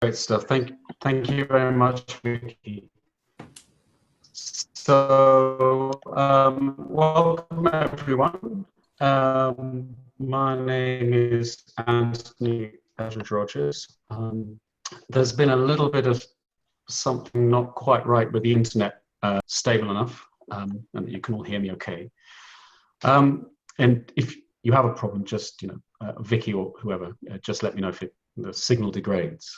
Great stuff. Thank you very much, Vicky. So, welcome everyone. My name is Anthony Eldridge-Rogers. There's been a little bit of something not quite right with the internet stable enough, and you can all hear me okay. And if you have a problem, just Vicky or whoever, just let me know if the signal degrades.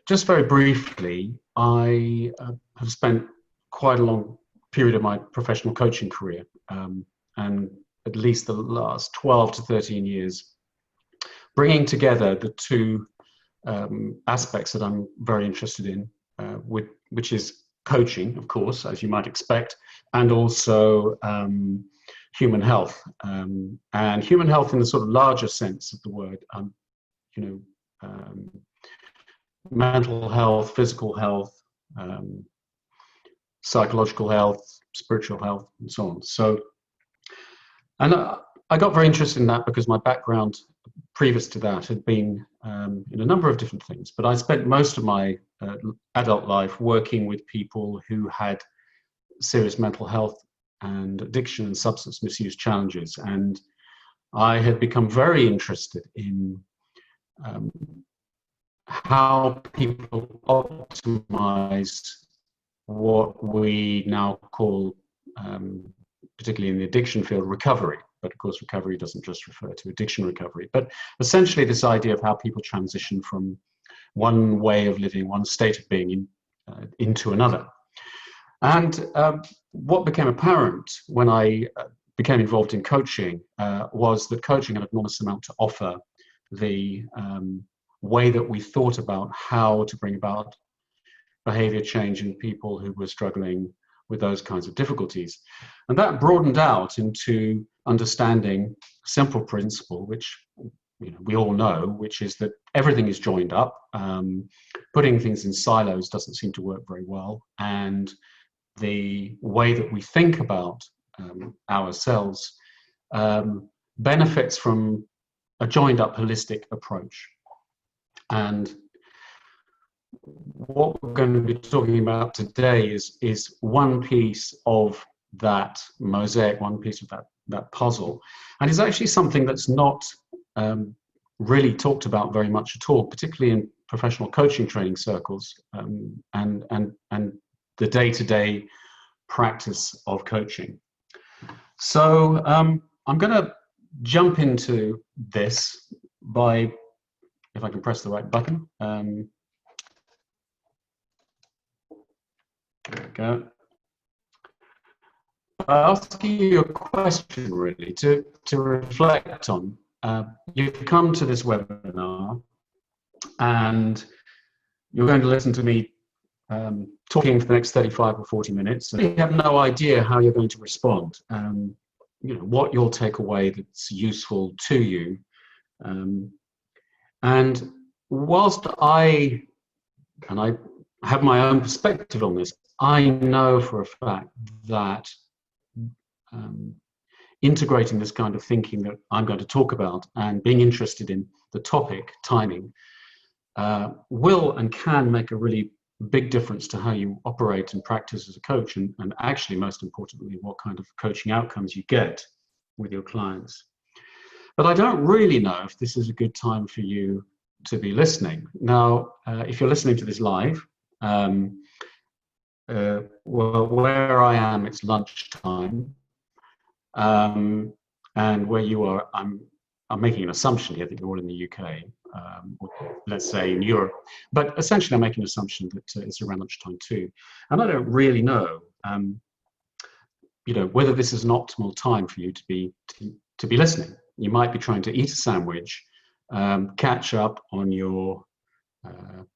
Just very briefly, I have spent quite a long period of my professional coaching career, and at least the last 12 to 13 years, bringing together the two aspects that I'm very interested in, which is coaching, of course, as you might expect, and also human health, and human health in the sort of larger sense of the word, mental health, physical health, psychological health, spiritual health, and so on. So, and I got very interested in that because my background previous to that had been in a number of different things, but I spent most of my adult life working with people who had serious mental health and addiction and substance misuse challenges, and I had become very interested in how people optimize what we now call, particularly in the addiction field, recovery. But of course, recovery doesn't just refer to addiction recovery, but essentially this idea of how people transition from one way of living, one state of being into another. And what became apparent when I became involved in coaching was that coaching had an enormous amount to offer the way that we thought about how to bring about behavior change in people who were struggling with those kinds of difficulties. And that broadened out into understanding a simple principle, which we all know, which is that everything is joined up. Putting things in silos doesn't seem to work very well. And the way that we think about ourselves benefits from a joined up holistic approach. And what we're going to be talking about today is one piece of that mosaic, one piece of that puzzle. And it's actually something that's not really talked about very much at all, particularly in professional coaching training circles, and the day-to-day practice of coaching. So I'm going to jump into this by, if I can press the right button. There we go. Asking you a question, really, to reflect on. You've come to this webinar and you're going to listen to me talking for the next 35 or 40 minutes. And you have no idea how you're going to respond, what you'll take away that's useful to you. And whilst I have my own perspective on this, I know for a fact that integrating this kind of thinking that I'm going to talk about and being interested in the topic, timing, will and can make a really big difference to how you operate and practice as a coach, and actually, most importantly, what kind of coaching outcomes you get with your clients. But I don't really know if this is a good time for you to be listening. Now, if you're listening to this live, well, where I am, it's lunchtime, and where you are, I'm making an assumption here that you're all in the UK, or let's say in Europe, but essentially I'm making an assumption that it's around lunchtime too. And I don't really know, whether this is an optimal time for you to be listening. You might be trying to eat a sandwich, catch up on your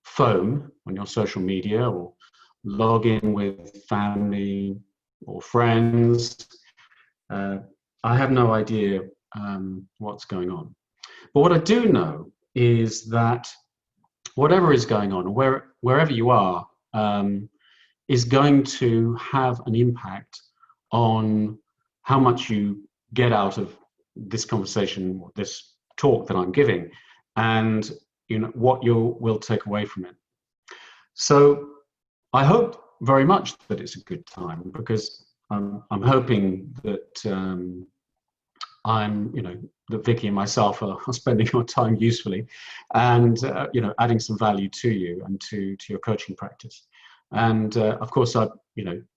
phone, on your social media, or log in with family or friends. I have no idea what's going on. But what I do know is that whatever is going on, wherever you are, is going to have an impact on how much you get out of this conversation, this talk that I'm giving, and what you will take away from it. So I hope very much that it's a good time, because I'm hoping that that Vicky and myself are spending our time usefully, and adding some value to you and to your coaching practice. And of course, I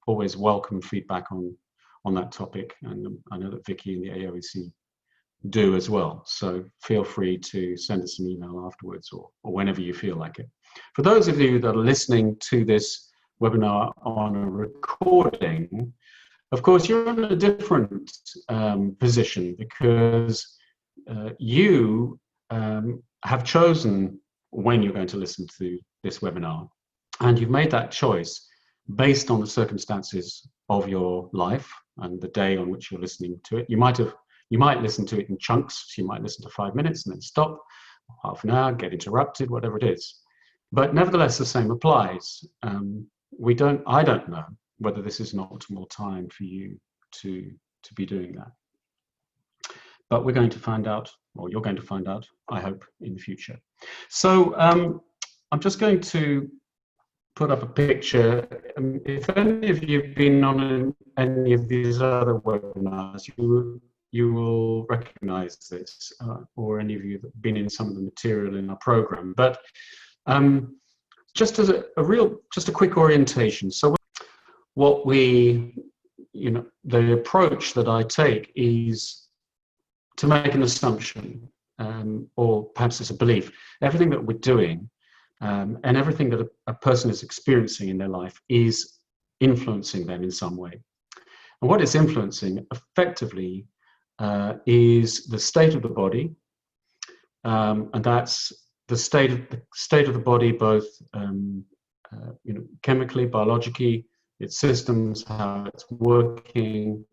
always welcome feedback on that topic, and I know that Vicky and the AOEC do as well. So feel free to send us an email afterwards, or whenever you feel like it. For those of you that are listening to this webinar on a recording, of course, you're in a different position, because you have chosen when you're going to listen to this webinar, and you've made that choice based on the circumstances of your life and the day on which you're listening to it. You might listen to it in chunks. So you might listen to 5 minutes and then stop, half an hour, get interrupted, whatever it is. But nevertheless, the same applies. I don't know whether this is an optimal time for you to be doing that. But we're going to find out, or you're going to find out, I hope, in the future. So I'm just going to put up a picture. If any of you have been on any of these other webinars, you will recognize this, or any of you that have been in some of the material in our program. But just as a quick orientation. So what the approach that I take is to make an assumption, or perhaps it's a belief. Everything that we're doing and everything that a person is experiencing in their life is influencing them in some way. And what it's influencing effectively is the state of the body, and that's the state of the body, both chemically, biologically, its systems, how it's working,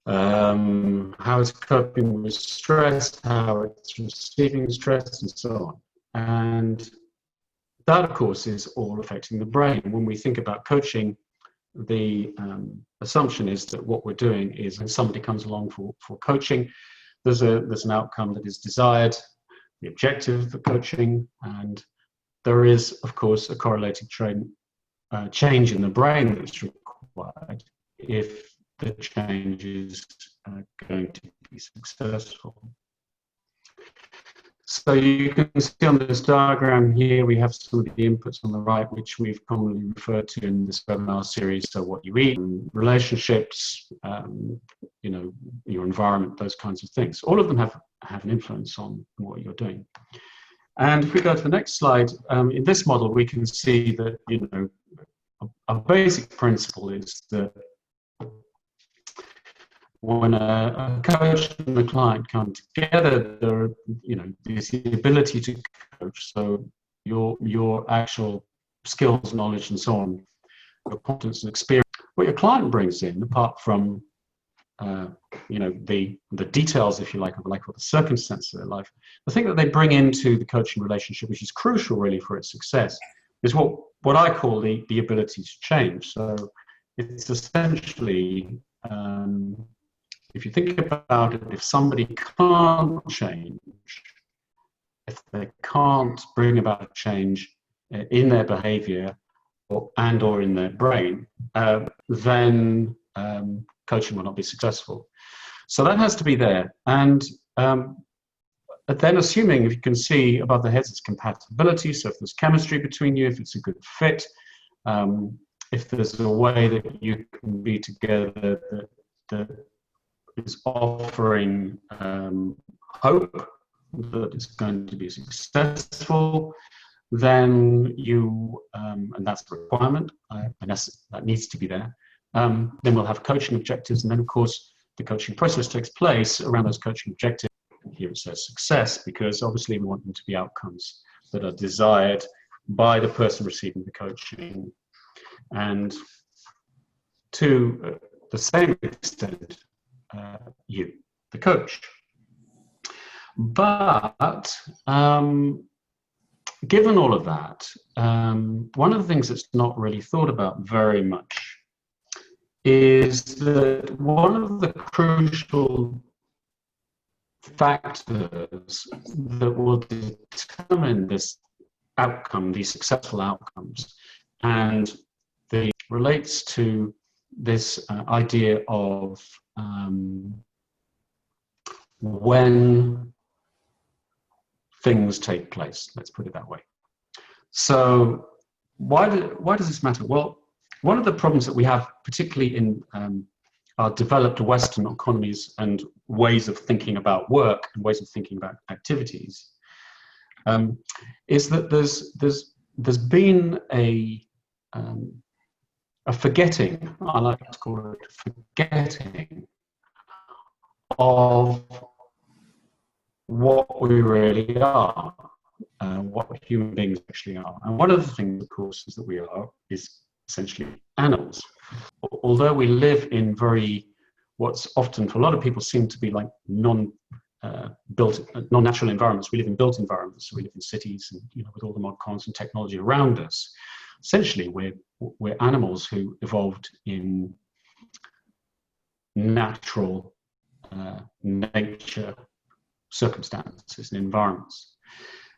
how it's coping with stress, how it's receiving stress, and so on. And that, of course, is all affecting the brain. When we think about coaching, the assumption is that what we're doing is, when somebody comes along for coaching, there's an outcome that is desired, the objective of the coaching, and there is, of course, a correlating change in the brain that's required if the change is going to be successful. So you can see on this diagram here, we have some of the inputs on the right, which we've commonly referred to in this webinar series. So what you eat, relationships, your environment, those kinds of things. All of them have an influence on what you're doing. And if we go to the next slide, in this model, we can see that, a basic principle is that when a coach and a client come together, there's the ability to coach. So your actual skills, knowledge, and so on, your competence and experience. What your client brings in, apart from the details, if you like, of the circumstances of their life, the thing that they bring into the coaching relationship, which is crucial really for its success, is what I call the ability to change. So it's essentially, if you think about it, if somebody can't change, if they can't bring about a change in their behavior or in their brain, then coaching will not be successful. So that has to be there. And then assuming, if you can see above the heads, it's compatibility. So if there's chemistry between you, if it's a good fit, if there's a way that you can be together that is offering hope that it's going to be successful, then and that's the requirement, and that needs to be there, then we'll have coaching objectives, and then of course the coaching process takes place around those coaching objectives. Here it says success, because obviously we want them to be outcomes that are desired by the person receiving the coaching, and to the same extent, you, the coach. But given all of that, one of the things that's not really thought about very much is that one of the crucial factors that will determine this outcome, these successful outcomes, and the relates to this idea of when things take place. Let's put it that way. So why does this matter? Well, one of the problems that we have, particularly in our developed Western economies and ways of thinking about work and ways of thinking about activities, is that there's been a forgetting, I like to call it forgetting, of what we really are, what human beings actually are. And one of the things, of course, is that we are is essentially animals. Although we live in what's often for a lot of people seem to be like non-natural environments. We live in built environments. So we live in cities, and with all the mod cons and technology around us. Essentially, we're animals who evolved in natural nature circumstances and environments.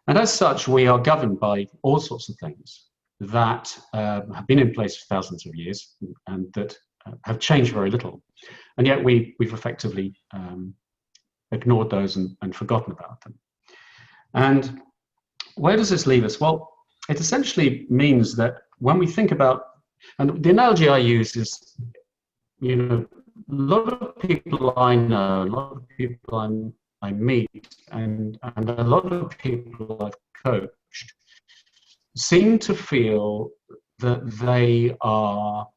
And as such, we are governed by all sorts of things that have been in place for thousands of years and that have changed very little. And yet we've effectively ignored those and forgotten about them. And where does this leave us? Well, it essentially means that when we think about, and the analogy I use is, a lot of people I know, a lot of people I meet, and a lot of people I've coached seem to feel that they are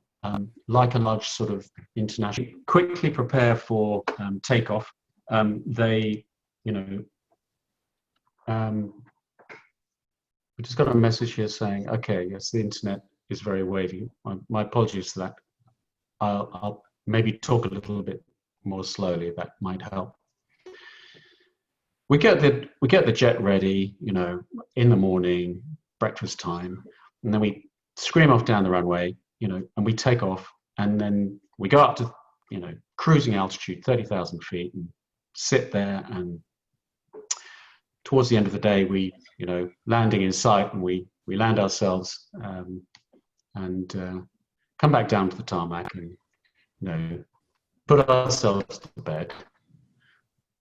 like a large sort of international, quickly prepare for takeoff. We just got a message here saying, okay, yes, the internet is very wavy. My apologies for that. I'll maybe talk a little bit more slowly. That might help. We get the jet ready, in the morning, breakfast time, and then we scream off down the runway, and we take off, and then we go up to, cruising altitude, 30,000 feet, and sit there, and towards the end of the day, we, landing in sight, and we land ourselves, and come back down to the tarmac, and, put ourselves to bed,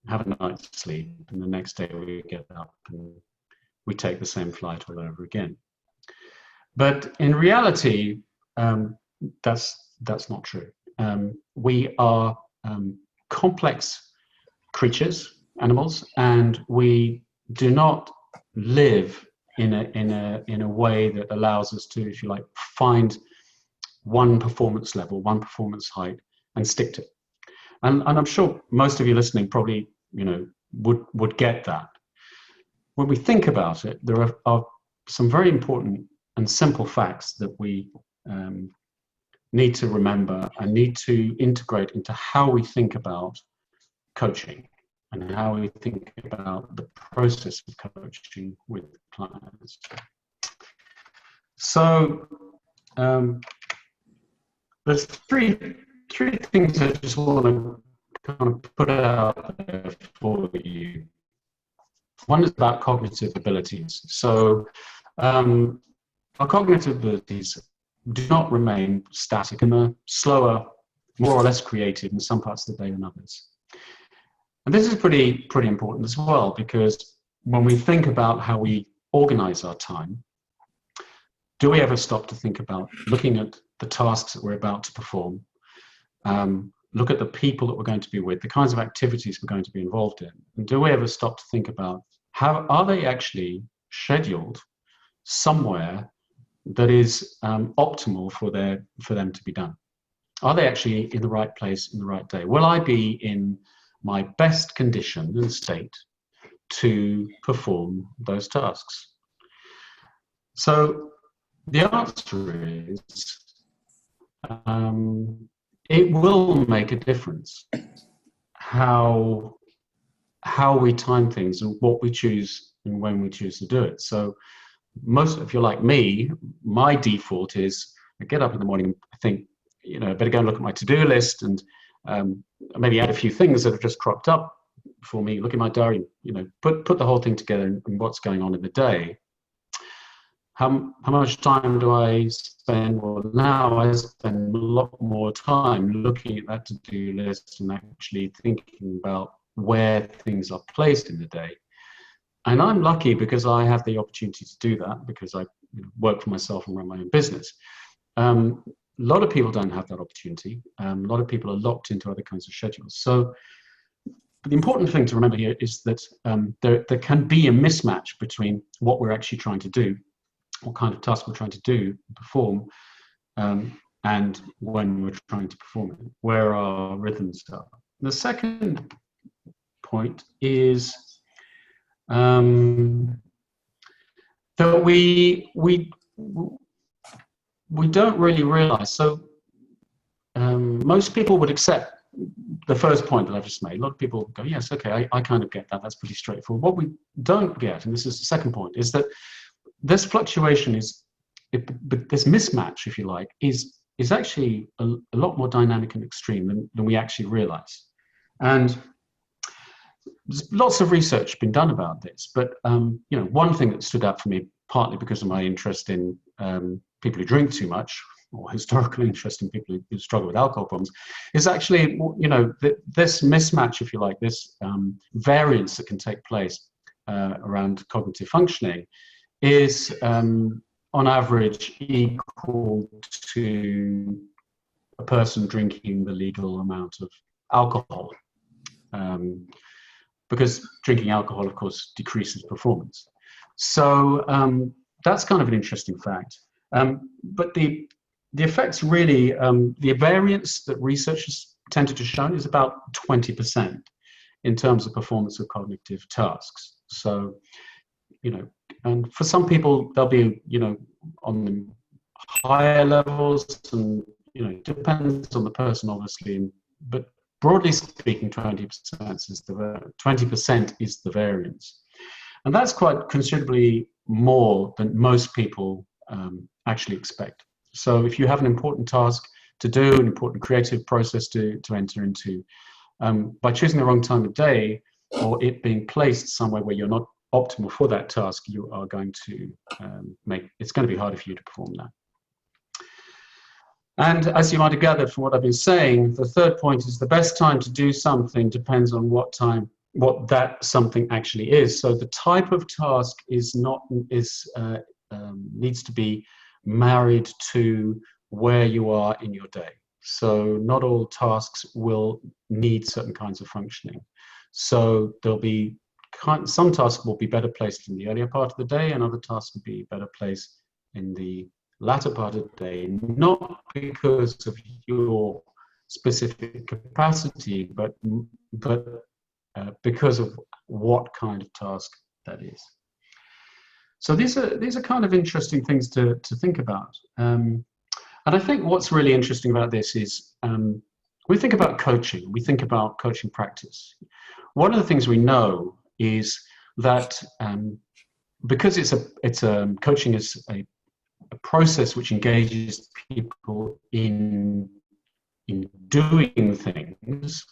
have a night's sleep, and the next day we get up and we take the same flight all over again. But in reality, that's not true. We are complex creatures, animals, and we do not live in a way that allows us to, if you like, find one performance level, one performance height, and stick to it. And I'm sure most of you listening probably, would get that. When we think about it, there are some very important and simple facts that we need to remember and need to integrate into how we think about coaching and how we think about the process of coaching with clients. So there's three things I just want to kind of put out there for you. One is about cognitive abilities. So our cognitive abilities do not remain static, and are slower, more or less creative in some parts of the day than others. And this is pretty important as well, because when we think about how we organize our time, do we ever stop to think about looking at the tasks that we're about to perform, look at the people that we're going to be with, the kinds of activities we're going to be involved in, and do we ever stop to think about how are they actually scheduled somewhere that is optimal for them to be done? Are they actually in the right place in the right day? Will I be in my best condition and state to perform those tasks? So the answer is it will make a difference how we time things and what we choose and when we choose to do it. So most, if you're like me, my default is I get up in the morning and I think, I better go and look at my to-do list and maybe add a few things that have just cropped up for me, look at my diary, put the whole thing together and what's going on in the day. How much time do I spend? Well, now I spend a lot more time looking at that to-do list and actually thinking about where things are placed in the day. And I'm lucky because I have the opportunity to do that because I work for myself and run my own business. A lot of people don't have that opportunity. A lot of people are locked into other kinds of schedules. So the important thing to remember here is that there can be a mismatch between what we're actually trying to do, what kind of task we're trying to do, perform, and when we're trying to perform it, where our rhythms are. The second point is that we don't really realize. So most people would accept the first point that I've just made. A lot of people go, yes, okay, I kind of get that. That's pretty straightforward. What we don't get, and this is the second point, is that this fluctuation this mismatch, if you like, is actually a lot more dynamic and extreme than we actually realize. And there's lots of research been done about this, but one thing that stood out for me, partly because of my interest in people who drink too much, or historical interest in people who struggle with alcohol problems, is actually, this mismatch, if you like, this variance that can take place around cognitive functioning is on average equal to a person drinking the legal amount of alcohol. Because drinking alcohol, of course, decreases performance. So that's kind of an interesting fact. But the effects really, the variance that researchers tended to show is about 20% in terms of performance of cognitive tasks. So, and for some people, they'll be, on the higher levels, and, depends on the person, obviously, but broadly speaking, 20% is the variance. And that's quite considerably more than most people actually expect. So if you have an important task to do, an important creative process to enter into, by choosing the wrong time of day, or it being placed somewhere where you're not optimal for that task, you are going to it's going to be harder for you to perform that. And as you might have gathered from what I've been saying, the third point is the best time to do something depends on what that something actually is. So the type of task needs to be married to where you are in your day. So not all tasks will need certain kinds of functioning. So there'll be some tasks will be better placed in the earlier part of the day, and other tasks will be better placed in the latter part of the day, not because of your specific capacity, but because of what kind of task that is. So these are kind of interesting things to think about. And I think what's really interesting about this is we think about coaching, we think about coaching practice. One of the things we know is that because coaching is a process which engages people in doing things,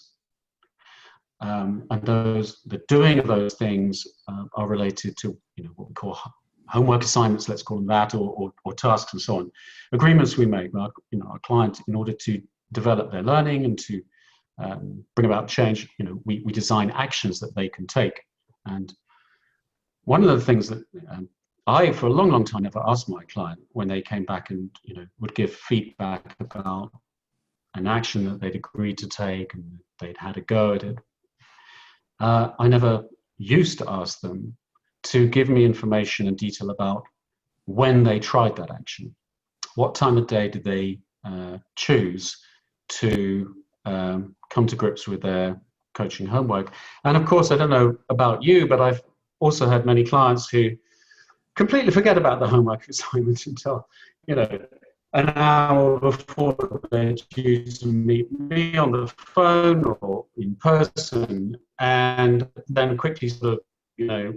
and the doing of those things are related to what we call homework assignments, let's call them that, or tasks and so on. Agreements we make with our client in order to develop their learning and to bring about change. We design actions that they can take. And one of the things that I, for a long, long time, never asked my client when they came back and would give feedback about an action that they'd agreed to take and they'd had a go at it. I never used to ask them to give me information and detail about when they tried that action. What time of day did they choose to come to grips with their coaching homework? And of course, I don't know about you, but I've also had many clients who completely forget about the homework assignment until, an hour before they're due to meet me on the phone or in person, and then quickly sort of,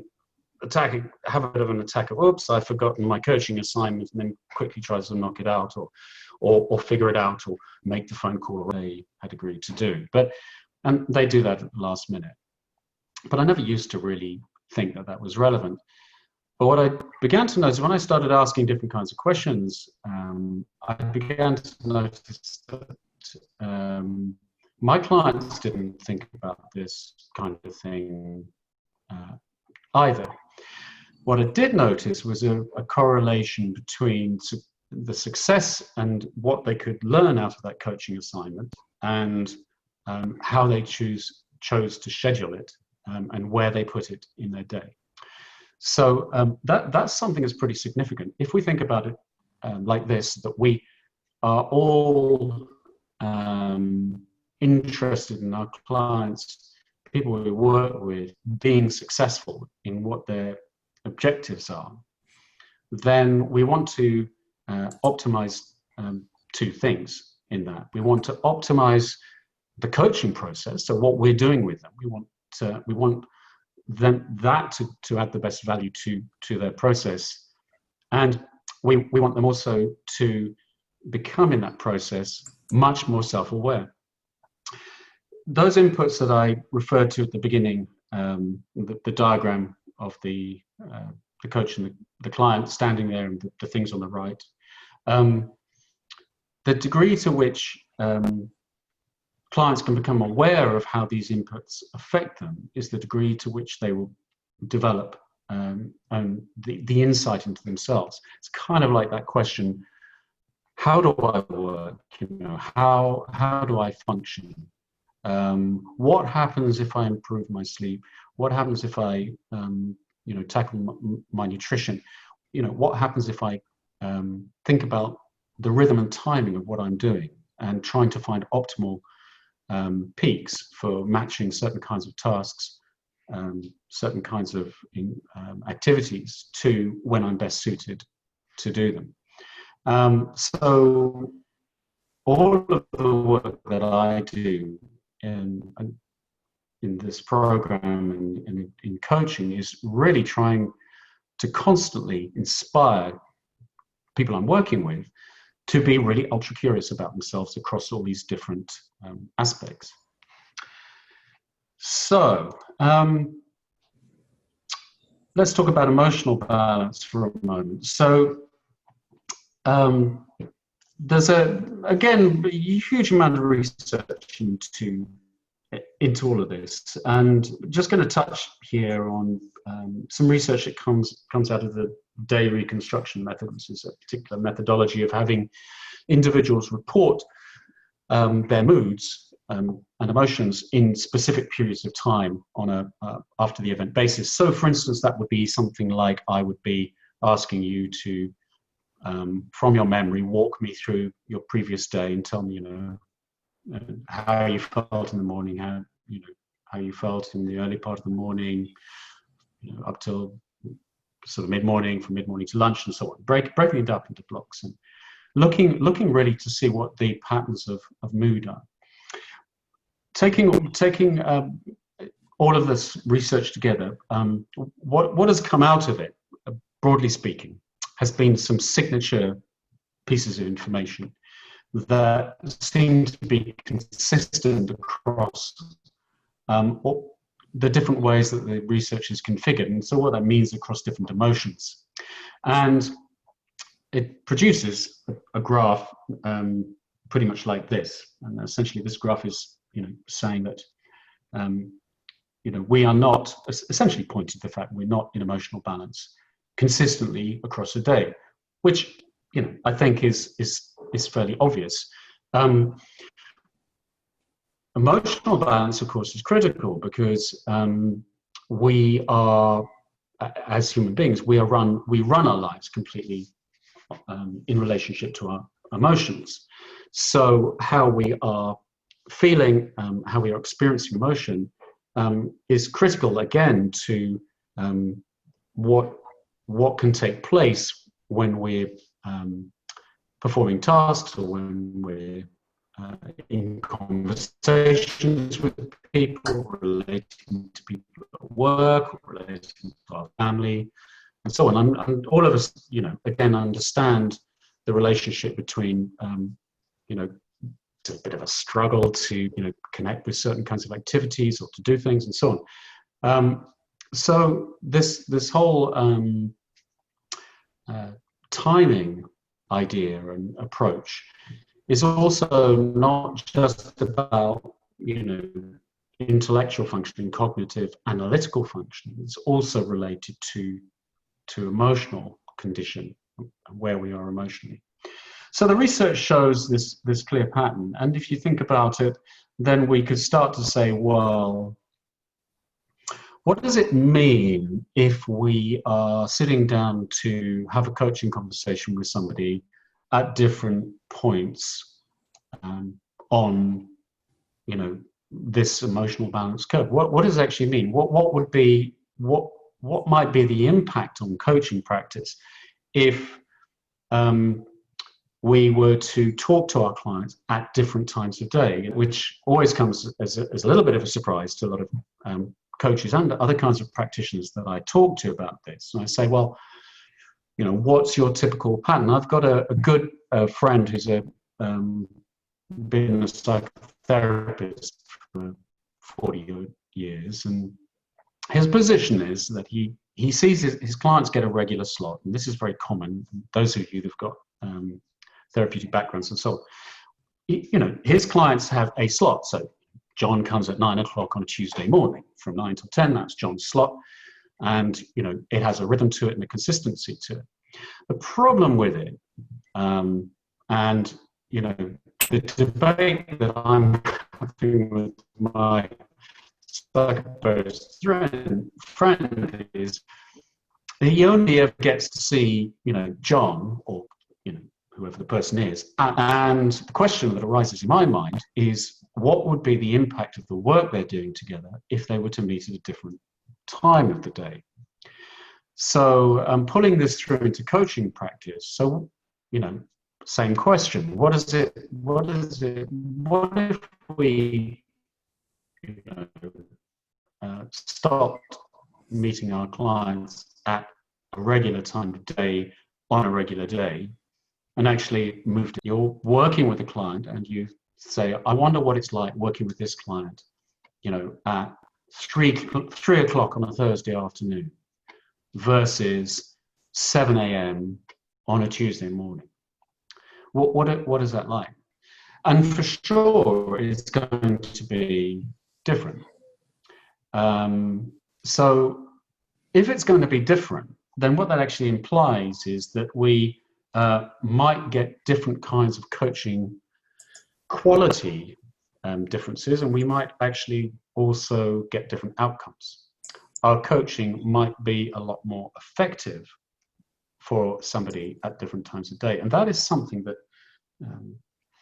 have a bit of an attack of, oops, I've forgotten my coaching assignment, and then quickly tries to knock it out or figure it out or make the phone call they had agreed to do. And they do that at the last minute. but I never used to really think that that was relevant. But what I began to notice when I started asking different kinds of questions, I began to notice that my clients didn't think about this kind of thing either. What I did notice was a correlation between the success and what they could learn out of that coaching assignment, and how they chose to schedule it, and where they put it in their day. So that's something that's pretty significant. If we think about it like this, that we are all interested in our clients, people we work with, being successful in what their objectives are, then we want to optimize two things in that. We want to optimize the coaching process, so what we're doing with them. We want that to add the best value to their process, and we want them also to become in that process much more self-aware. Those inputs that I referred to at the beginning, the diagram of the coach and the client standing there, and the things on the right, the degree to which clients can become aware of how these inputs affect them is the degree to which they will develop the insight into themselves. It's kind of like that question, how do I work? How do I function? What happens if I improve my sleep? What happens if I tackle my nutrition? What happens if I think about the rhythm and timing of what I'm doing, and trying to find optimal peaks for matching certain kinds of tasks, certain kinds of activities to when I'm best suited to do them. So all of the work that I do in this program and in coaching is really trying to constantly inspire people I'm working with to be really ultra curious about themselves across all these different aspects. So let's talk about emotional balance for a moment. So there's again a huge amount of research into all of this, and just going to touch here on some research that comes out of the day reconstruction method, which is a particular methodology of having individuals report their moods and emotions in specific periods of time on a after the event basis. So for instance, that would be something like, I would be asking you to from your memory walk me through your previous day and tell me how you felt in the morning, how you felt in the early part of the morning, up till sort of mid-morning, from mid-morning to lunch, and so on. Breaking it up into blocks and looking really to see what the patterns of mood are. Taking all of this research together, what has come out of it, broadly speaking, has been some signature pieces of information that seem to be consistent across the different ways that the research is configured, and so what that means across different emotions. And it produces a graph pretty much like this. And essentially this graph is saying that we are not, essentially pointing to the fact we're not in emotional balance consistently across a day, which I think is fairly obvious. Emotional balance, of course, is critical because we are, as human beings, we run our lives completely in relationship to our emotions. So how we are feeling, how we are experiencing emotion, is critical again to what can take place when we're performing tasks, or when we're in conversations with people, relating to people at work, relating to our family, and so on. And all of us, again, understand the relationship between, it's a bit of a struggle to, connect with certain kinds of activities or to do things and so on. So this whole timing idea and approach is also not just about, intellectual functioning, cognitive, analytical functioning. It's also related to emotional condition, where we are emotionally. So the research shows this clear pattern. And if you think about it, then we could start to say, well, what does it mean if we are sitting down to have a coaching conversation with somebody at different points on, this emotional balance curve? What does it actually mean? What might be the impact on coaching practice if we were to talk to our clients at different times of day, which always comes as a little bit of a surprise to a lot of coaches and other kinds of practitioners that I talk to about this. And I say, well, what's your typical pattern? I've got a good friend who's been a psychotherapist for 40 years, and his position is that he sees his clients get a regular slot, and this is very common. Those of you who've got therapeutic backgrounds and so on, his clients have a slot. So John comes at 9 o'clock on a Tuesday morning. From 9 till 10, that's John's slot. And, it has a rhythm to it and a consistency to it. The problem with it, and, the debate that I'm having with my psychotherapist friend is he only ever gets to see, John or, whoever the person is. And the question that arises in my mind is, what would be the impact of the work they're doing together if they were to meet at a different time of the day? So I'm pulling this through into coaching practice. So, same question. What if we stopped meeting our clients at a regular time of day on a regular day, and actually moved? You're working with a client and you say, I wonder what it's like working with this client, at 3 o'clock on a Thursday afternoon versus 7 a.m. on a Tuesday morning. What is that like? And for sure, it's going to be different. So if it's going to be different, then what that actually implies is that we might get different kinds of coaching quality differences, and we might actually also get different outcomes. Our coaching might be a lot more effective for somebody at different times of day, and that is something that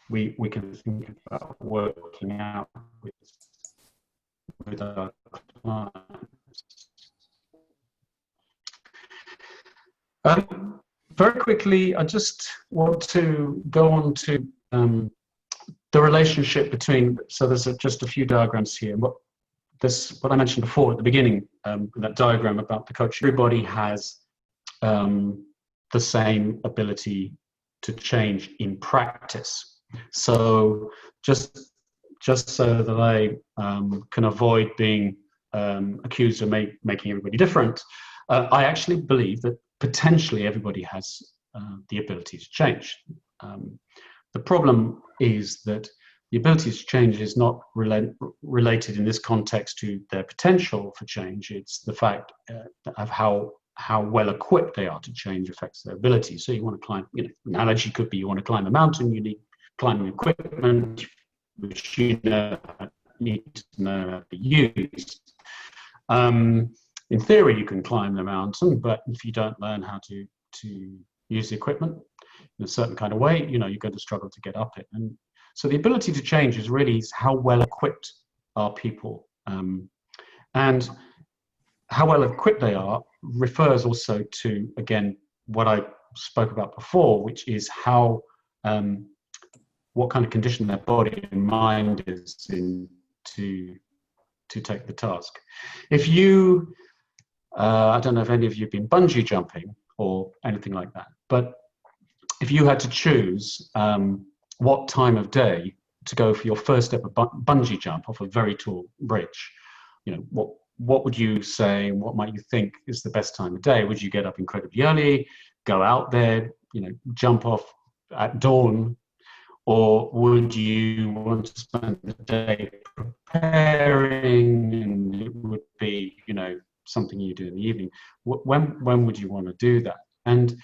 we can think about working out with our clients. Very quickly, I just want to go on to the relationship between, so there's just a few diagrams here. What I mentioned before at the beginning, that diagram about the coach, everybody has the same ability to change in practice. So just so that I can avoid being accused of making everybody different, I actually believe that potentially everybody has the ability to change. The problem is that the ability to change is not related in this context to their potential for change. It's the fact of how well equipped they are to change affects their ability. So you want to climb, analogy could be you want to climb a mountain, you need climbing equipment, which you need to know how to use. In theory, you can climb the mountain, but if you don't learn how to use the equipment in a certain kind of way, you're going to struggle to get up it. And so the ability to change is really how well equipped are people. And how well equipped they are refers also to, again, what I spoke about before, which is how, what kind of condition their body and mind is in to take the task. If you, I don't know if any of you have been bungee jumping or anything like that, but if you had to choose what time of day to go for your first ever bungee jump off a very tall bridge, what would you say, what might you think is the best time of day? Would you get up incredibly early, go out there, jump off at dawn, or would you want to spend the day preparing, and it would be, something you do in the evening? When would you want to do that? And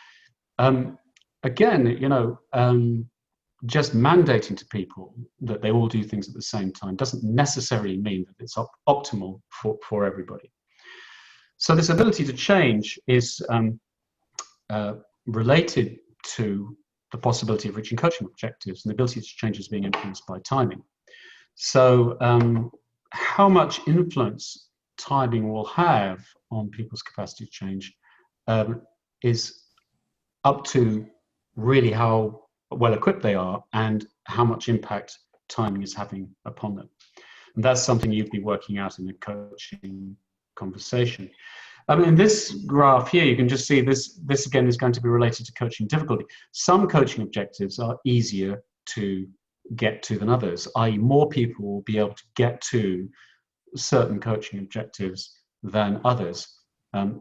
again, just mandating to people that they all do things at the same time doesn't necessarily mean that it's optimal for everybody. So this ability to change is related to the possibility of reaching coaching objectives, and the ability to change is being influenced by timing. So how much influence timing will have on people's capacity to change is up to really how well equipped they are and how much impact timing is having upon them. And that's something you'd be working out in the coaching conversation. In this graph here, you can just see this again is going to be related to coaching difficulty. Some coaching objectives are easier to get to than others, i.e. more people will be able to get to certain coaching objectives than others,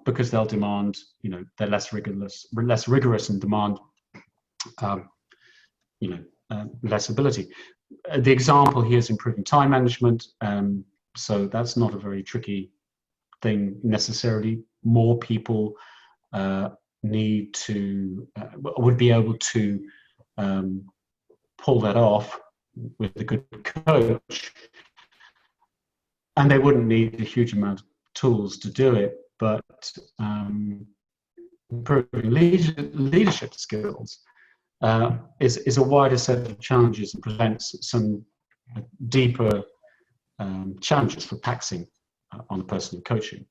because they'll demand, they're less rigorous and demand less ability. The example here is improving time management. So that's not a very tricky thing necessarily. More people would be able to pull that off with a good coach, and they wouldn't need a huge amount of tools to do it. But improving leadership skills is a wider set of challenges and presents some deeper challenges for taxing on the person in coaching.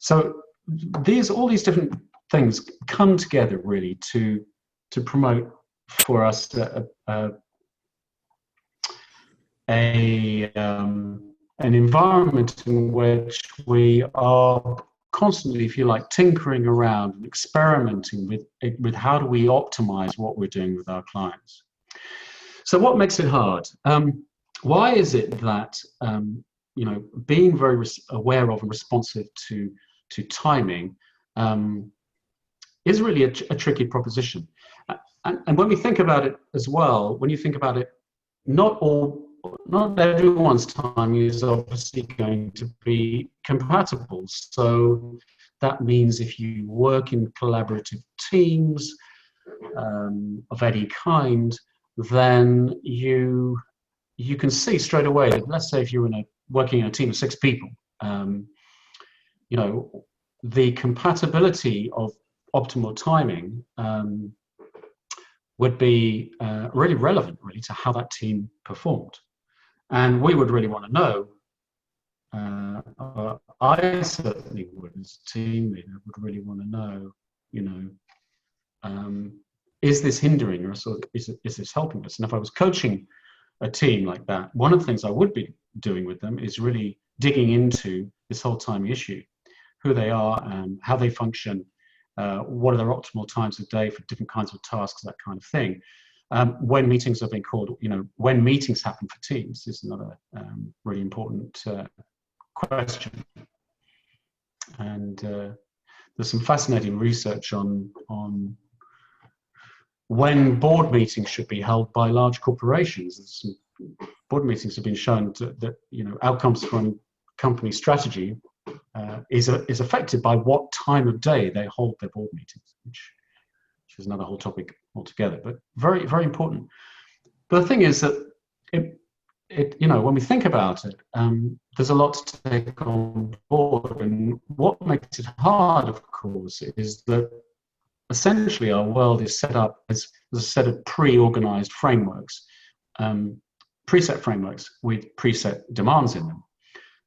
So all these different things come together really to promote for us an environment in which we are constantly, if you like, tinkering around and experimenting with how do we optimize what we're doing with our clients. So what makes it hard? Why is it that being very aware of and responsive to timing is really a tricky proposition? And when we think about it as well, when you think about it, not everyone's time is obviously going to be compatible. So that means if you work in collaborative teams of any kind, then you can see straight away that, let's say if you're working in a team of 6 people, the compatibility of optimal timing would be really relevant really to how that team performed. And we would really want to know, I certainly would as a team leader, would really want to know, is this hindering us or is this helping us? And if I was coaching a team like that, one of the things I would be doing with them is really digging into this whole timing issue, who they are, how they function, what are their optimal times of day for different kinds of tasks, that kind of thing. When meetings are being called, when meetings happen for teams is another really important question. And there's some fascinating research on when board meetings should be held by large corporations. Some board meetings have been shown that outcomes from company strategy is affected by what time of day they hold their board meetings, which is another whole topic altogether, but very, very important. But the thing is that when we think about it, there's a lot to take on board, and what makes it hard, of course, is that essentially our world is set up as a set of pre-organized frameworks, preset frameworks with preset demands in them.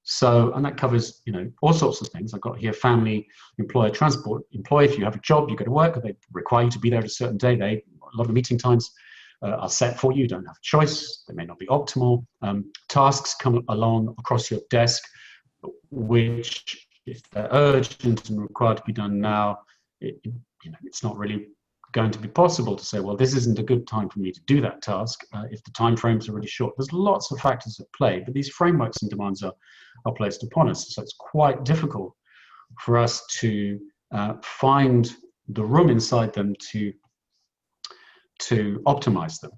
So, and that covers, all sorts of things. I've got here family, employer, transport. Employee, if you have a job, you go to work, they require you to be there at a certain day. A lot of the meeting times are set for you. You don't have a choice. They may not be optimal. Tasks come along across your desk, which, if they're urgent and required to be done now, it's not really going to be possible to say, well, this isn't a good time for me to do that task if the time frames are really short. There's lots of factors at play, but these frameworks and demands are placed upon us. So it's quite difficult for us to find the room inside them to optimize them.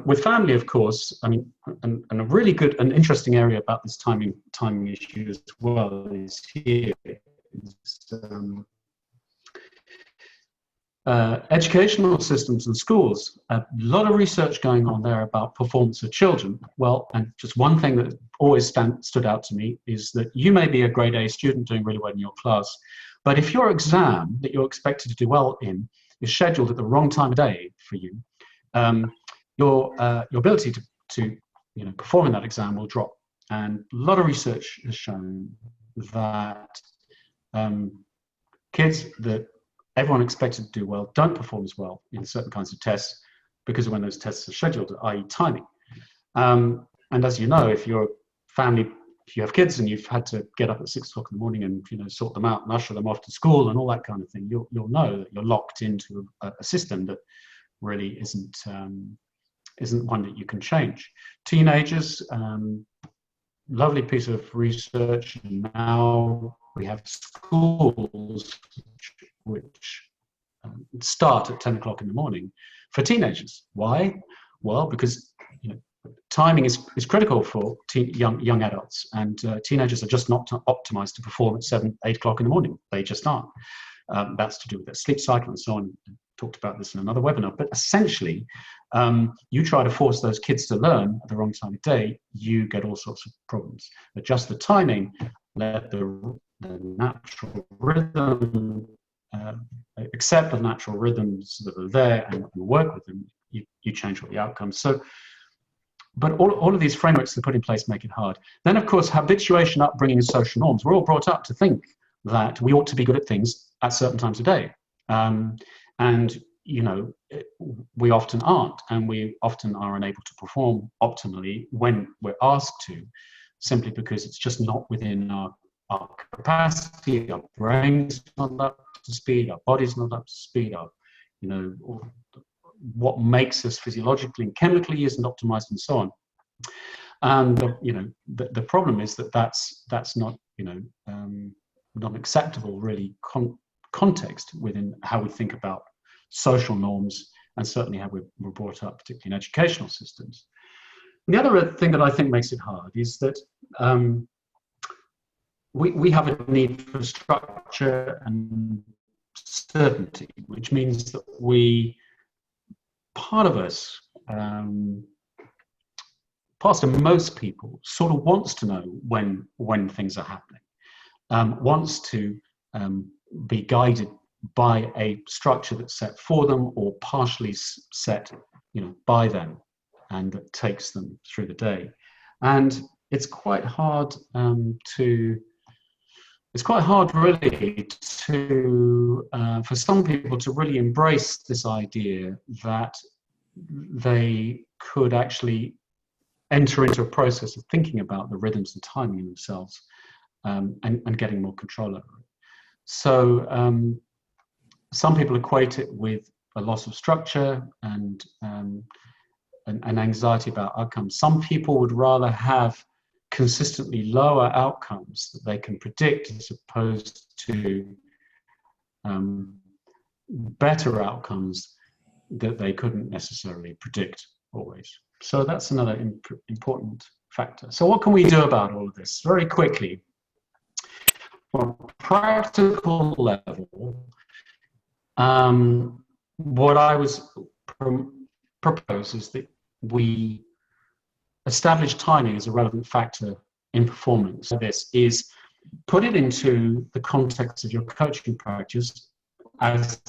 With family, of course, I mean, and a really good and interesting area about this timing issue as well is here. Educational systems and schools, a lot of research going on there about performance of children. Well, and just one thing that always stood out to me is that you may be a grade A student doing really well in your class, but if your exam that you're expected to do well in is scheduled at the wrong time of day for you, your ability to perform in that exam will drop. And a lot of research has shown that kids that everyone expected to do well don't perform as well in certain kinds of tests because of when those tests are scheduled, i.e. timing. And as you know, if you're a family, if you have kids and you've had to get up at 6 o'clock in the morning and sort them out and usher them off to school and all that kind of thing, you'll know that you're locked into a system that really isn't one that you can change. Teenagers, lovely piece of research. Now we have schools which start at 10 o'clock in the morning for teenagers. Why? Well, because timing is critical for young adults, and teenagers are just not optimized to perform at 7, 8 o'clock in the morning. They just aren't. That's to do with their sleep cycle and so on. I talked about this in another webinar. But essentially, you try to force those kids to learn at the wrong time of day, you get all sorts of problems. Adjust the timing, let the natural rhythm, accept the natural rhythms that are there and work with them, you change all the outcomes. So, but all of these frameworks that are put in place make it hard. Then, of course, habituation, upbringing, and social norms. We're all brought up to think that we ought to be good at things at certain times of day. And, we often aren't, and we often are unable to perform optimally when we're asked to, simply because it's just not within our capacity, our brain's not up to speed, our body's not up to speed, what makes us physiologically and chemically isn't optimized, and so on. And the problem is that that's not not acceptable really context within how we think about social norms and certainly how we're brought up, particularly in educational systems. And the other thing that I think makes it hard is that we have a need for structure and certainty, which means that part of us, past most people, sort of wants to know when things are happening, wants to be guided by a structure that's set for them or partially set, by them, and that takes them through the day. And it's quite hard really to for some people to really embrace this idea that they could actually enter into a process of thinking about the rhythms and timing in themselves, and getting more control over it. So some people equate it with a loss of structure and anxiety about outcomes. Some people would rather have consistently lower outcomes that they can predict as opposed to better outcomes that they couldn't necessarily predict always. So that's another important factor. So what can we do about all of this? Very quickly, from a practical level, what I was propose is that we establish timing as a relevant factor in performance. So this is put it into the context of your coaching practice as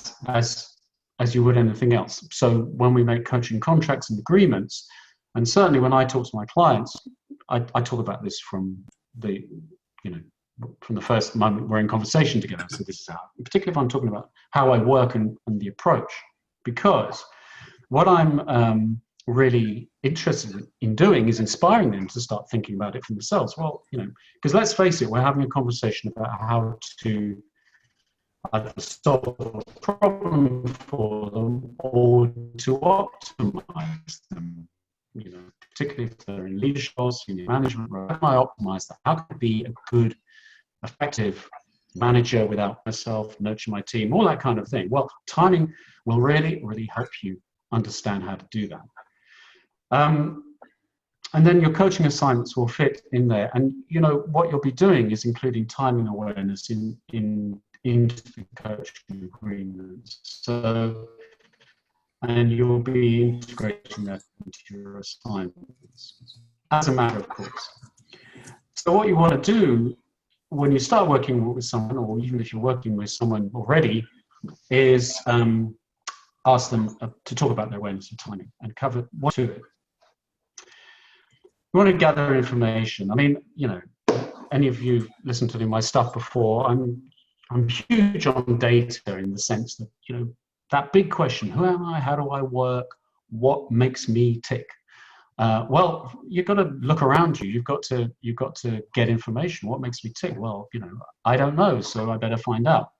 you would anything else. So when we make coaching contracts and agreements, and certainly when I talk to my clients, I talk about this from the first moment we're in conversation together. So this is how, particularly if I'm talking about how I work and the approach, because what I'm really interested in doing is inspiring them to start thinking about it for themselves. Well, because let's face it, we're having a conversation about how to either solve a problem for them or to optimize them. You know, particularly if they're in leadership or senior management, how can I optimize that? How can I be a good, effective manager without myself, nurture my team, all that kind of thing? Well, timing will really, really help you understand how to do that. And then your coaching assignments will fit in there. And you know what you'll be doing is including timing awareness into the coaching agreements. So, and you'll be integrating that into your assignments as a matter of course. So what you want to do when you start working with someone, or even if you're working with someone already, is ask them to talk about their awareness of timing and cover what to it. You want to gather information. I mean, you know, any of you listened to my stuff before, I'm huge on data in the sense that, you know, that big question, who am I, how do I work, what makes me tick? Well, you've got to look around you. You've got to get information. What makes me tick? Well, you know, I don't know, so I better find out.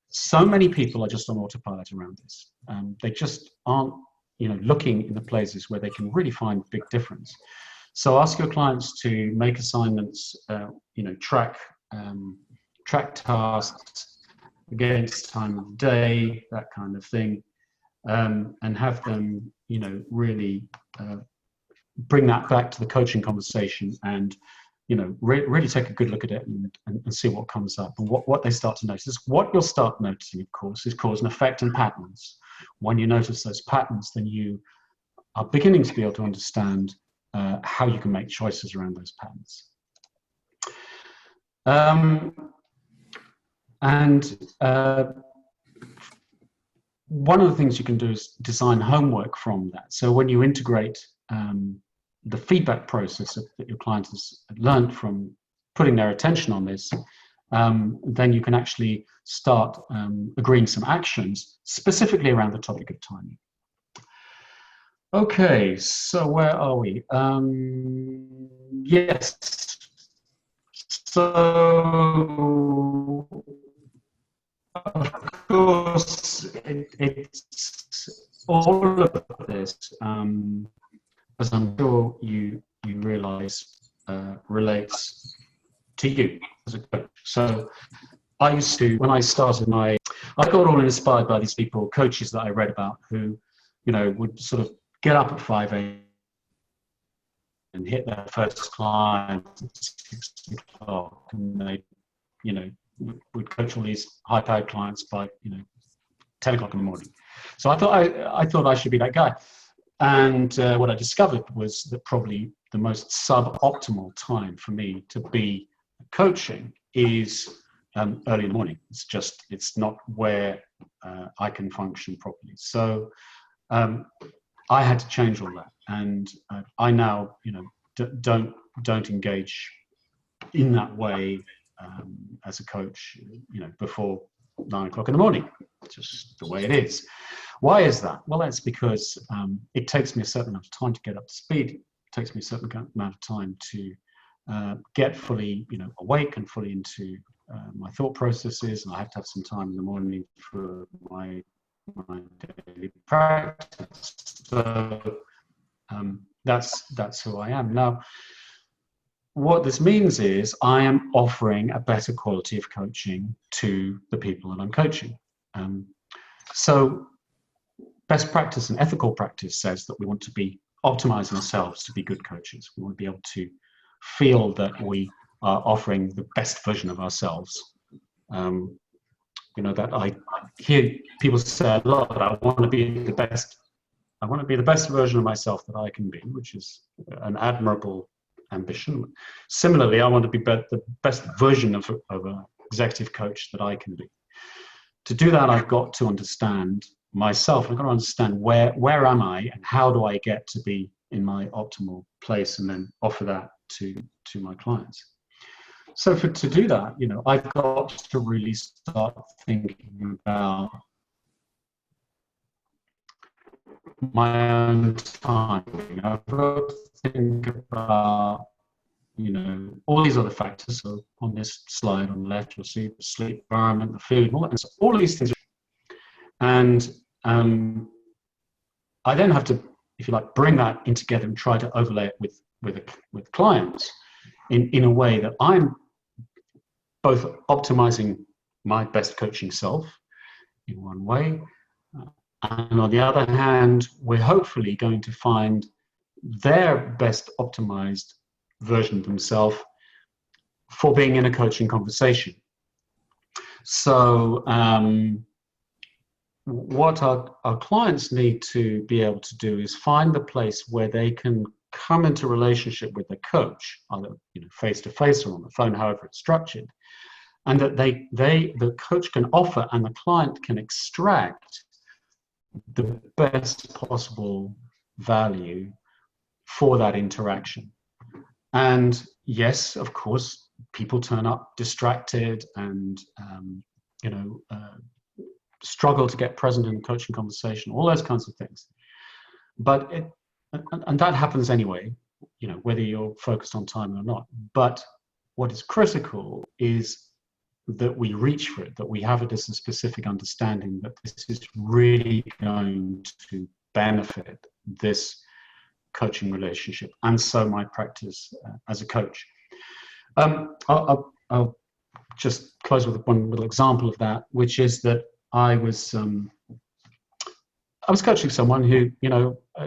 So many people are just on autopilot around this. They just aren't, you know, looking in the places where they can really find big difference. So ask your clients to make assignments, you know, track tasks against time of day, that kind of thing, and have them, you know, really bring that back to the coaching conversation, and you know, really take a good look at it and see what comes up and what they start to notice. What you'll start noticing, of course, is cause and effect and patterns. When you notice those patterns, then you are beginning to be able to understand how you can make choices around those patterns. One of the things you can do is design homework from that. So when you integrate the feedback process that your client has learned from putting their attention on this, then you can actually start agreeing some actions specifically around the topic of timing. Okay, so where are we? Yes. So, of course, it's all of this, as I'm sure you realize, relates to you as a coach. So I used to, when I started I got all inspired by these people, coaches that I read about, who, you know, would sort of get up at 5 a.m. and hit their first client at 6 o'clock, and they, you know, would coach all these high-powered clients by, you know, 10 o'clock in the morning. So I thought I should be that guy. And what I discovered was that probably the most suboptimal time for me to be coaching is early in the morning. It's not where I can function properly. So I had to change all that, and I now, you know, don't engage in that way as a coach, you know, before 9 o'clock in the morning. It's just the way it is. Why is that? Well, that's because it takes me a certain amount of time to get up to speed. It takes me a certain amount of time to get fully, you know, awake and fully into my thought processes, and I have to have some time in the morning for my daily practice. So that's who I am. Now, what this means is I am offering a better quality of coaching to the people that I'm coaching. So best practice and ethical practice says that we want to be optimizing ourselves to be good coaches. We want to be able to feel that we are offering the best version of ourselves. You know, that I hear people say a lot, I want to be the best. I want to be the best version of myself that I can be, which is an admirable ambition. Similarly, I want to be the best version of an executive coach that I can be. To do that, I've got to understand myself. I've got to understand where am I and how do I get to be in my optimal place, and then offer that to my clients. So to do that, you know, I've got to really start thinking about my own timing. I've got to think about all these other factors. So on this slide on the left, you'll see the sleep environment, the food, all that. And so all of these things. And I then have to, if you like, bring that in together and try to overlay it with clients in a way that I'm both optimizing my best coaching self in one way, and on the other hand, we're hopefully going to find their best optimized version of themselves for being in a coaching conversation. So what our clients need to be able to do is find the place where they can come into relationship with the coach, either face to face or on the phone, however it's structured, and that the coach can offer and the client can extract the best possible value for that interaction. And yes, of course, people turn up distracted and struggle to get present in the coaching conversation, all those kinds of things. But and that happens anyway, whether you're focused on time or not. But what is critical is that we reach for it, that we have it as a specific understanding that this is really going to benefit this coaching relationship, and so my practice as a coach. I'll just close with one little example of that, which is that I was coaching someone who,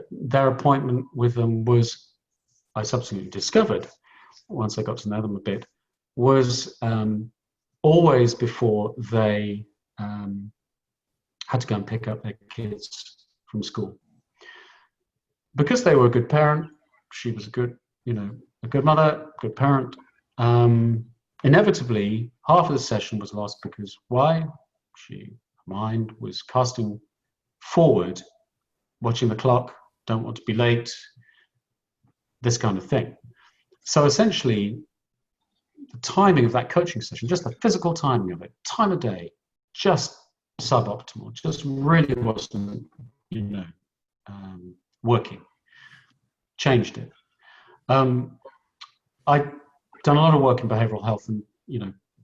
their appointment with them was, I subsequently discovered, once I got to know them a bit, was always before they had to go and pick up their kids from school. Because they were a good parent, she was a good mother, good parent, inevitably half of the session was lost because why? Her mind was casting forward, watching the clock, don't want to be late, this kind of thing. So essentially, the timing of that coaching session, just the physical timing of it, time of day, just suboptimal, just really wasn't, working. Changed it. I've done a lot of work in behavioral health and,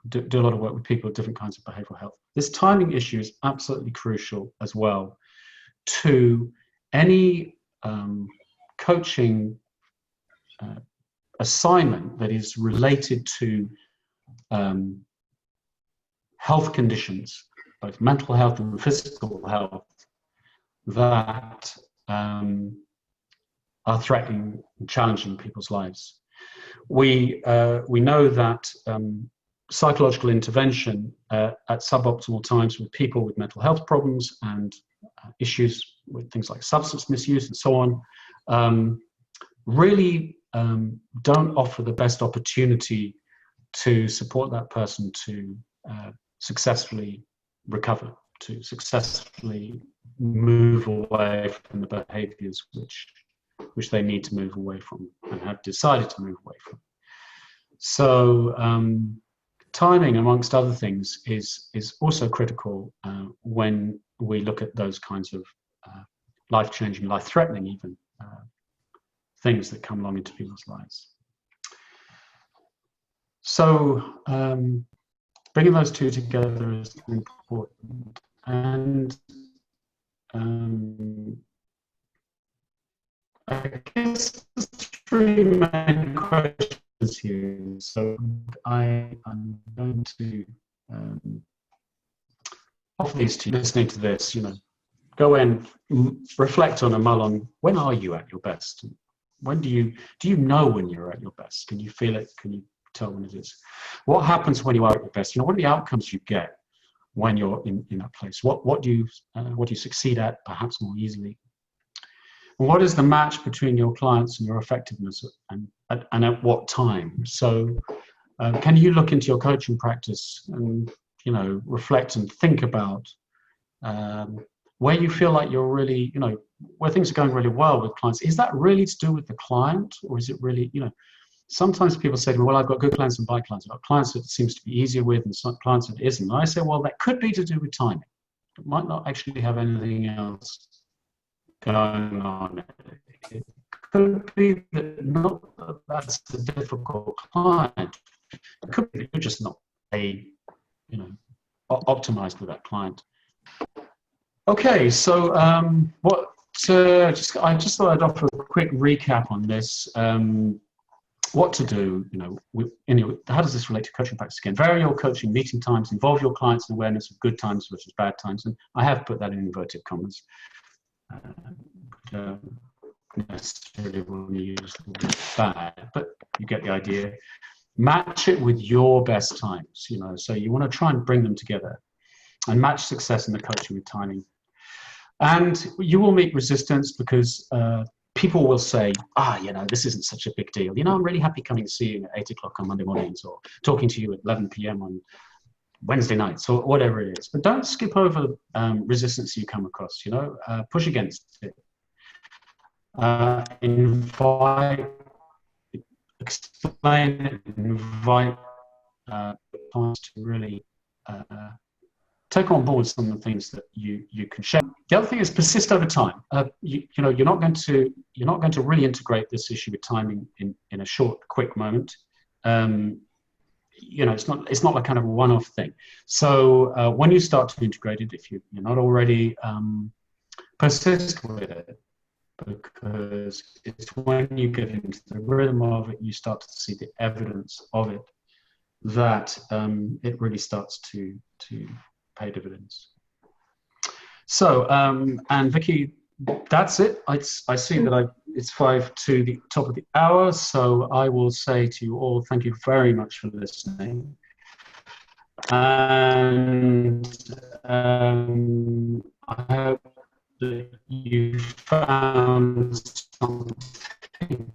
do a lot of work with people with different kinds of behavioral health. This timing issue is absolutely crucial as well to any coaching assignment that is related to health conditions, both mental health and physical health, that are threatening and challenging people's lives. We know that psychological intervention at suboptimal times with people with mental health problems and issues with things like substance misuse and so on really don't offer the best opportunity to support that person to successfully recover, to successfully move away from the behaviors which they need to move away from and have decided to move away from. So timing, amongst other things, is also critical when we look at those kinds of life-changing, life-threatening even things that come along into people's lives. So bringing those two together is important. And I guess there's three main questions here. So I'm going to offer these to you, listening to this, go in, reflect on and mull on, when are you at your best? When do you know when you're at your best? Can you feel it? Can you tell when it is? What happens when you are at your best? What are the outcomes you get when you're in that place? What do you succeed at perhaps more easily? And what is the match between your clients and your effectiveness, and at what time? So can you look into your coaching practice and reflect and think about where you feel like you're really, where things are going really well with clients? Is that really to do with the client, or is it really, sometimes people say to me, well, I've got good clients and bad clients. I've got clients that it seems to be easier with and some clients that it isn't. And I say, well, that could be to do with timing. It might not actually have anything else going on. It could be that not that that's a difficult client. It could be that you're just not optimized with that client. Okay, so I just thought I'd offer a quick recap on this. What to do, how does this relate to coaching practice again? Vary your coaching meeting times, involve your clients in awareness of good times versus bad times. And I have put that in inverted commas. Don't necessarily want to use the word bad, but you get the idea. Match it with your best times, so you want to try and bring them together and match success in the coaching with timing. And you will meet resistance because people will say, this isn't such a big deal. I'm really happy coming to see you at 8 o'clock on Monday mornings, or talking to you at 11 p.m. on Wednesday nights, or whatever it is. But don't skip over resistance you come across, push against it. Invite, explain, invite clients to really take on board some of the things that you can share. The other thing is persist over time. You're not going to really integrate this issue with timing in a short, quick moment. It's not like kind of a one-off thing. So when you start to integrate it, if you're not already, persist with it, because it's when you get into the rhythm of it, you start to see the evidence of it, that it really starts to pay dividends. So, and Vicky, that's it. I see that it's 5 to the top of the hour, so I will say to you all, thank you very much for listening. And I hope that you found something,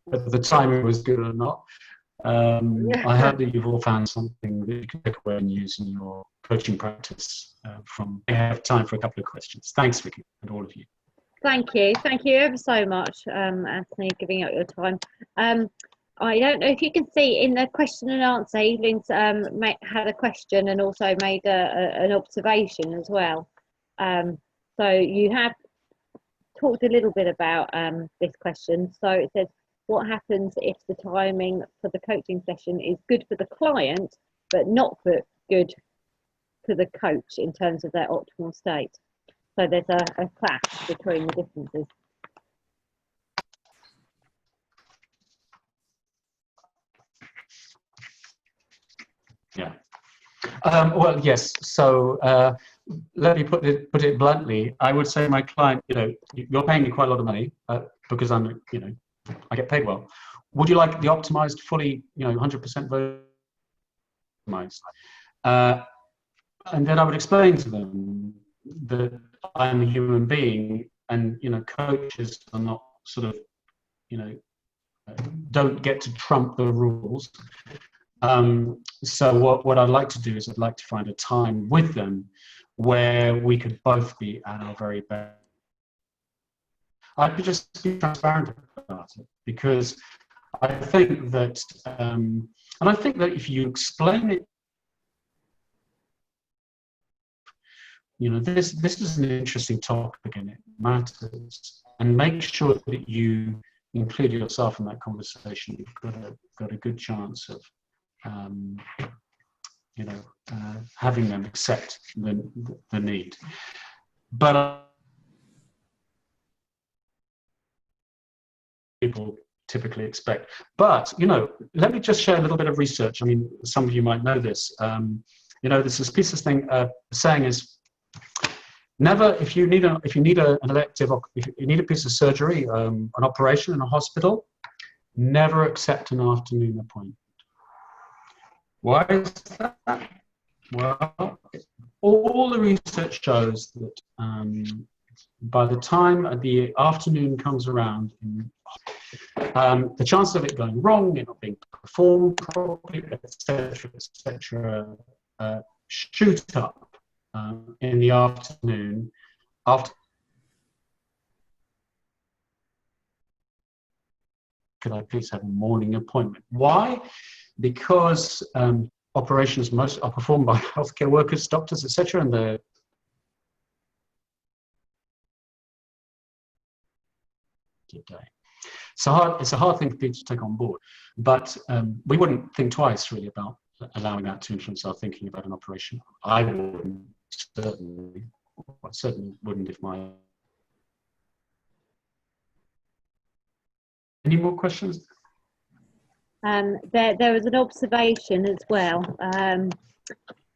whether the timing was good or not. I hope that you've all found something that you can take away and use in your coaching practice. I have time for a couple of questions. Thanks, Vicky, and all of you. Thank you ever so much, Anthony, giving up your time. I don't know if you can see in the question and answer, Evelyn's had a question and also made an observation as well. So you have talked a little bit about this question. So it says, what happens if the timing for the coaching session is good for the client, but not good for the coach in terms of their optimal state? So there's a clash between the differences. Yeah. Well, yes. So let me put it bluntly. I would say my client, you're paying me quite a lot of money because I'm, I get paid well. Would you like the optimized, fully, 100% optimized? And then I would explain to them that I'm a human being, and coaches are not sort of, don't get to trump the rules. So what I'd like to do is I'd like to find a time with them where we could both be at our very best. I'd just be transparent about it, because I think that, and I think that if you explain it, this is an interesting topic and it matters, and make sure that you include yourself in that conversation. You've got a good chance of having them accept the need. But people typically expect. But let me just share a little bit of research. I mean, some of you might know this. There's this piece of saying is, never, if you need an elective, or if you need a piece of surgery, an operation in a hospital, never accept an afternoon appointment. Why is that? Well, all the research shows that by the time the afternoon comes around, the chance of it going wrong, it not being performed properly, etc., shoot up in the afternoon. Could I please have a morning appointment? Why? Because operations most are performed by healthcare workers, doctors, etc., and a day. It's a hard thing for people to take on board, but we wouldn't think twice really about allowing that to influence our thinking about an operation. I wouldn't, certainly. I certainly wouldn't if my... Any more questions? There was an observation as well.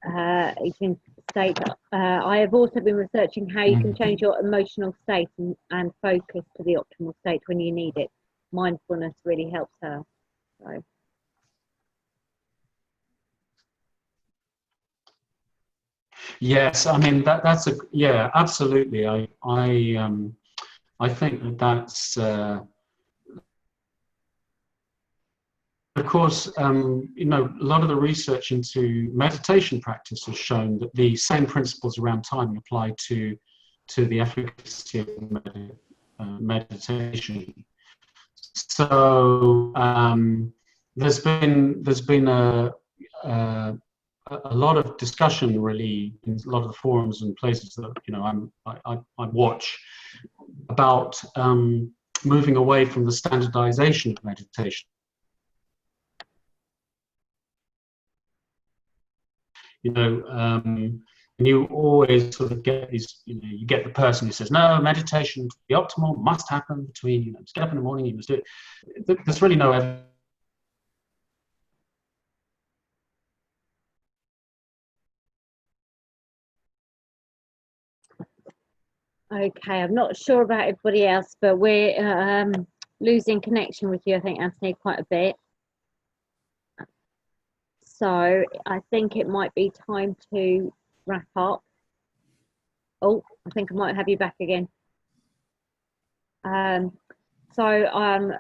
You can state, I have also been researching how you can change your emotional state and focus to the optimal state when you need it. Mindfulness really helps her. So. Yes, I mean that's a, yeah, absolutely. I think that's of course, you know, a lot of the research into meditation practice has shown that the same principles around timing apply to the efficacy of meditation. So there's been a lot of discussion really in a lot of the forums and places that, you know, I watch about moving away from the standardization of meditation. You know, and you always sort of get these, you know, you get the person who says, no, meditation to be optimal must happen between, you know, just get up in the morning, you must do it. There's really no evidence. Okay, I'm not sure about everybody else, but we're losing connection with you, I think, Anthony, quite a bit. So I think it might be time to wrap up. Oh, I think I might have you back again. So on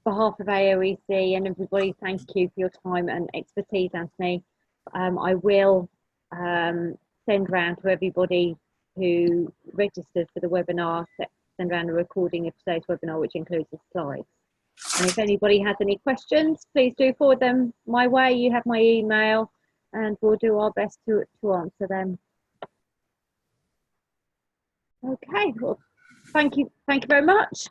behalf of AOEC and everybody, thank you for your time and expertise, Anthony. I will send round to everybody who registered for the webinar, send around a recording of today's webinar, which includes the slides. And if anybody has any questions, please do forward them my way. You have my email, and we'll do our best to answer them. Okay, well, thank you very much.